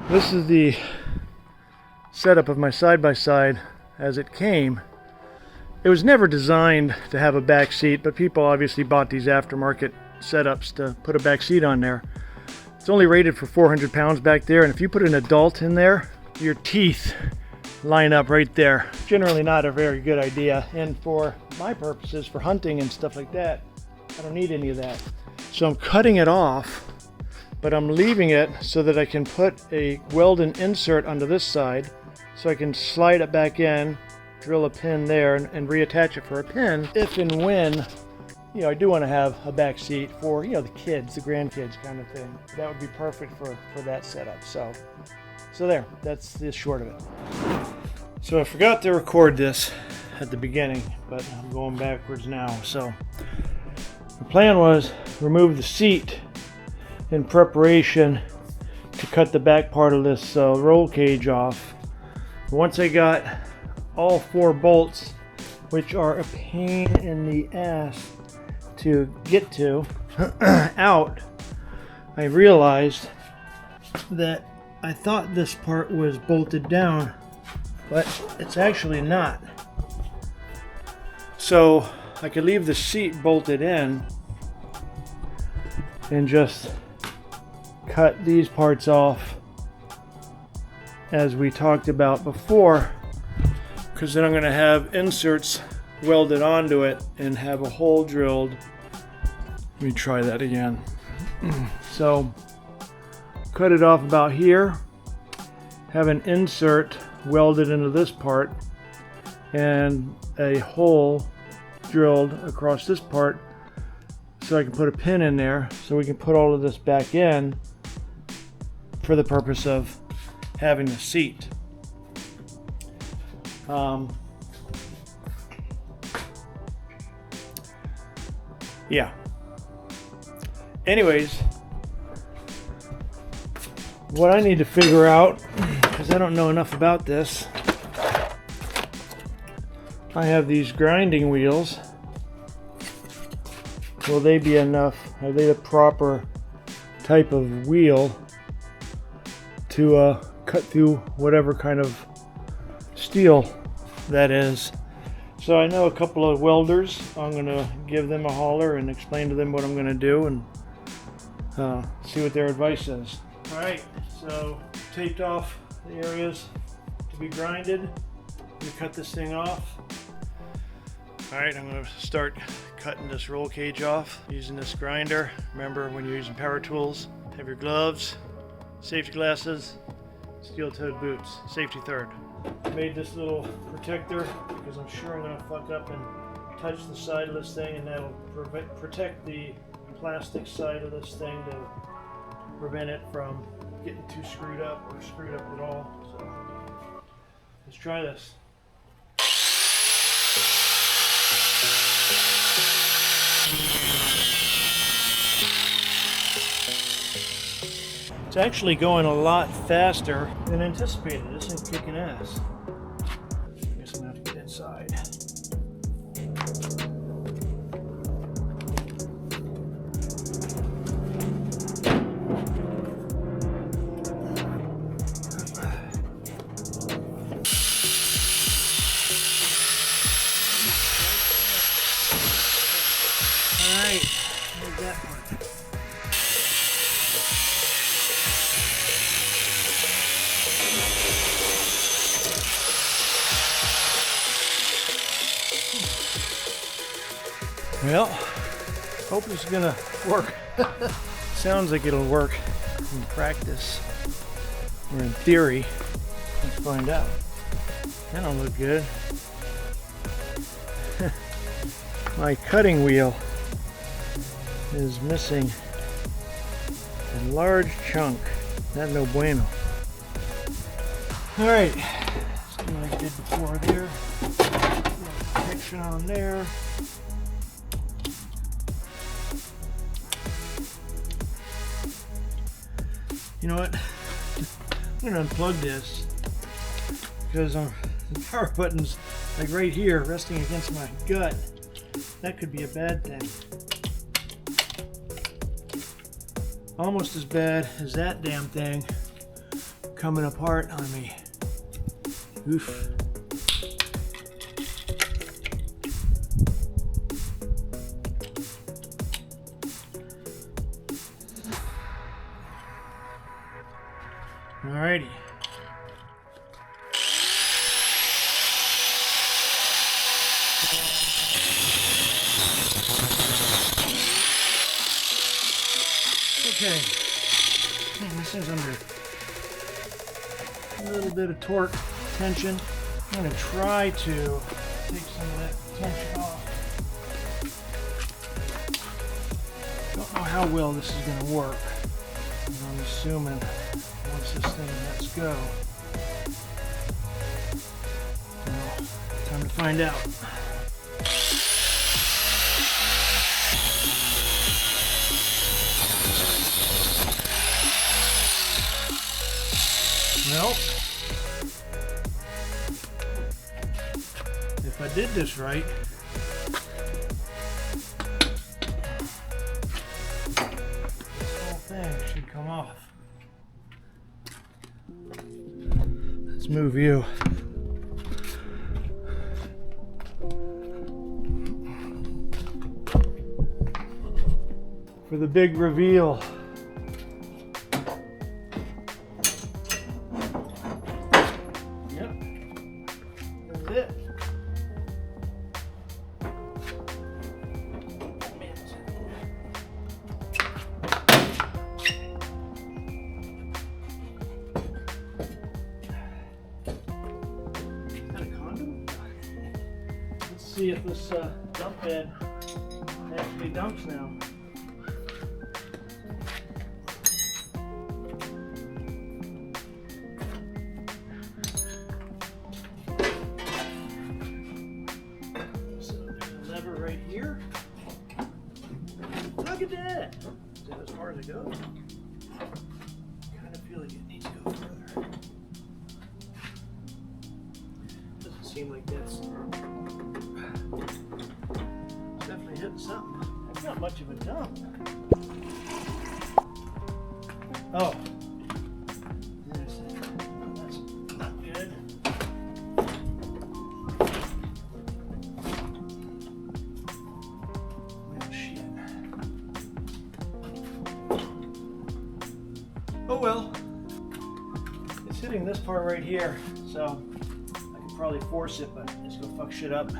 This is the setup of my side-by-side as it came. It was never designed to have a back seat, but people obviously bought these aftermarket setups to put a back seat on there. It's only rated for 400 pounds back there, and if you put an adult in there, your teeth line up right there. Generally not a very good idea, and for my purposes, for hunting and stuff like that, I don't need any of that. So I'm cutting it off, but I'm leaving it so that I can put a weld-in insert onto this side, so I can slide it back in, drill a pin there, and reattach it for a pin if and when, you know, I do want to have a back seat for, you know, the kids, the grandkids kind of thing. That would be perfect for that setup. So there, that's the short of it. So I forgot to record this at the beginning, but I'm going backwards now. So the plan was remove the seat in preparation to cut the back part of this roll cage off. Once I got all 4 bolts, which are a pain in the ass to get to, out, I realized that I thought this part was bolted down, but it's actually not. So I could leave the seat bolted in and just cut these parts off as we talked about before, because then I'm going to have inserts welded onto it and have a hole drilled. Let me try that again. So cut it off about here, have an insert welded into this part, and a hole drilled across this part so I can put a pin in there so we can put all of this back in for the purpose of having the seat. Yeah. Anyways, what I need to figure out, because I don't know enough about this, I have these grinding wheels. Will they be enough? Are they the proper type of wheel to cut through whatever kind of steel that is? So I know a couple of welders. I'm going to give them a holler and explain to them what I'm going to do and see what their advice is. Alright, so taped off the areas to be grinded. I'm going to cut this thing off. Alright, I'm going to start cutting this roll cage off using this grinder. Remember, when you're using power tools, have your gloves, safety glasses, steel-toed boots, safety third. I made this little protector because I'm sure I'm going to fuck up and touch the side of this thing, and that'll protect the plastic side of this thing to prevent it from getting too screwed up or screwed up at all. So let's try this. It's actually going a lot faster than anticipated. This thing's kicking ass. I guess I'm gonna have to get inside. Alright, there's that one. Well, hope this is gonna work. Sounds like it'll work in practice, or in theory. Let's find out. That don't look good. My cutting wheel is missing a large chunk. Not no bueno. Alright, let's do like I did before there. Protection on there. You know what? I'm gonna unplug this because the power button's like right here, resting against my gut. That could be a bad thing. Almost as bad as that damn thing coming apart on me. Oof. Alrighty. Okay. Man, this is under a little bit of torque tension. I'm going to try to take some of that tension off. Don't know how well this is going to work. I'm assuming once this thing lets go. Now, time to find out. Well, if I did this right, this whole thing should come off. Let's move you. For the big reveal. See if this dump bed actually dumps now. So there's a lever right here. Look at that! Is that as far as it goes? I kind of feel like it needs to go further. Doesn't seem like that's definitely hitting something. That's not much of a dump. Oh. That's not good. Oh, shit. Oh well. It's hitting this part right here, so I could probably force it, but it's gonna fuck shit up.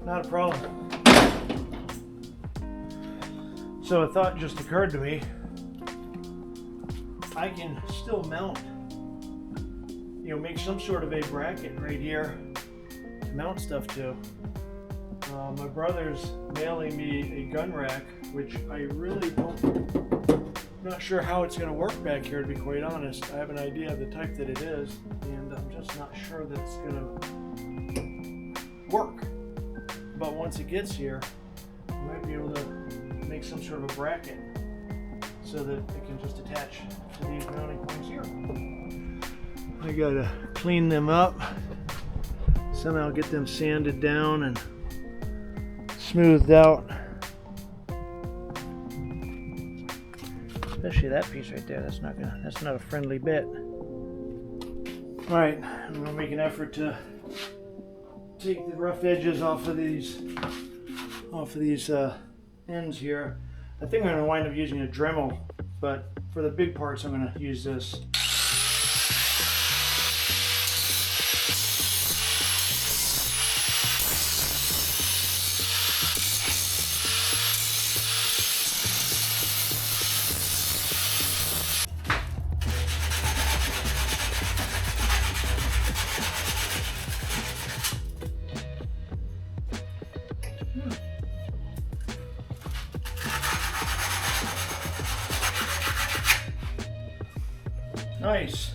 Not a problem. So a thought just occurred to me. I can still mount, make some sort of a bracket right here to mount stuff to. My brother's mailing me a gun rack, which I really not sure how it's going to work back here, to be quite honest. I have an idea of the type that it is, and I'm just not sure that it's going to work. But once it gets here, I might be able to make some sort of a bracket so that it can just attach to these mounting points here. I gotta clean them up, somehow get them sanded down and smoothed out. Especially that piece right there. That's not a friendly bit. All right, I'm gonna make an effort to take the rough edges off of these ends here. I think I'm going to wind up using a Dremel, but for the big parts I'm going to use this. Nice.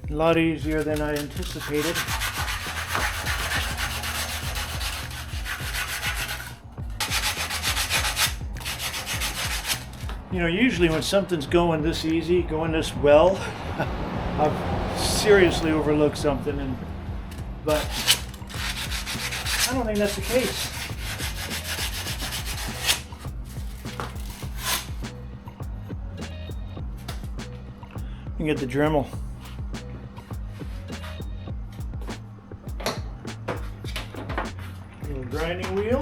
A lot easier than I anticipated. Usually when something's going this easy, going this well, I've seriously overlooked something, but I don't think that's the case. You get the Dremel. Little grinding wheel.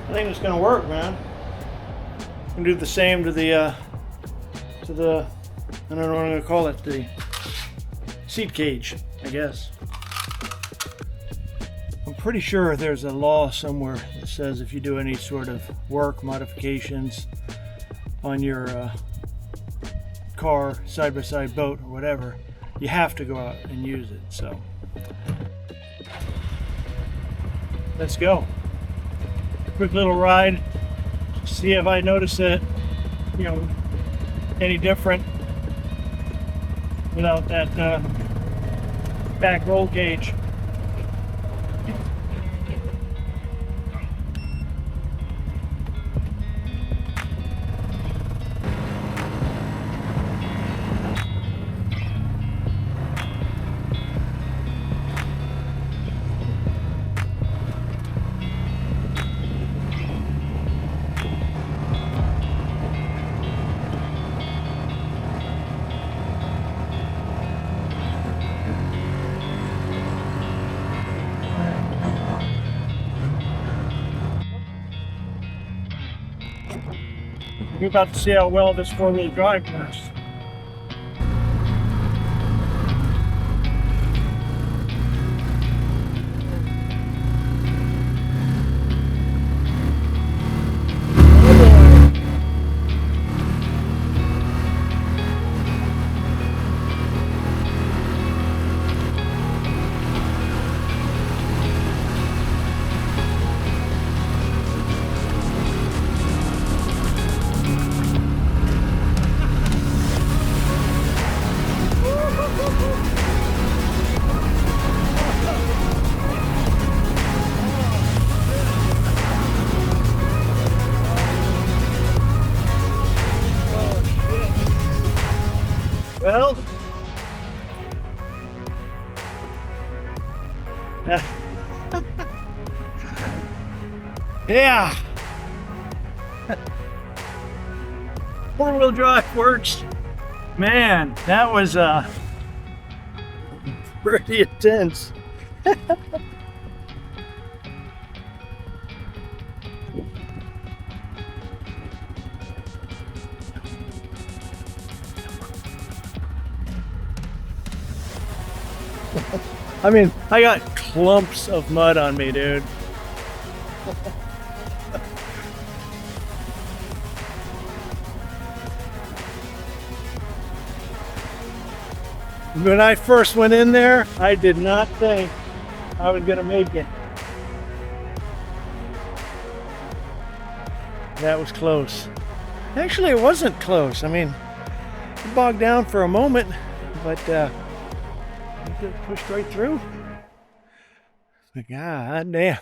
I think it's gonna work, man. I'm gonna do the same to the I don't know what I'm gonna call it, the seat cage, I guess. I'm pretty sure there's a law somewhere that says if you do any sort of work modifications on your car, side-by-side boat or whatever, you have to go out and use it. So let's go. Quick little ride, see if I notice it, you know, any different without that back roll cage. We're about to see how well this four-wheel drive works. Well, yeah, four-wheel drive works. Man, that was pretty intense. I mean, I got clumps of mud on me, dude. When I first went in there, I did not think I was gonna make it. That was close. Actually, it wasn't close. I mean, it bogged down for a moment, but pushed right through. God damn.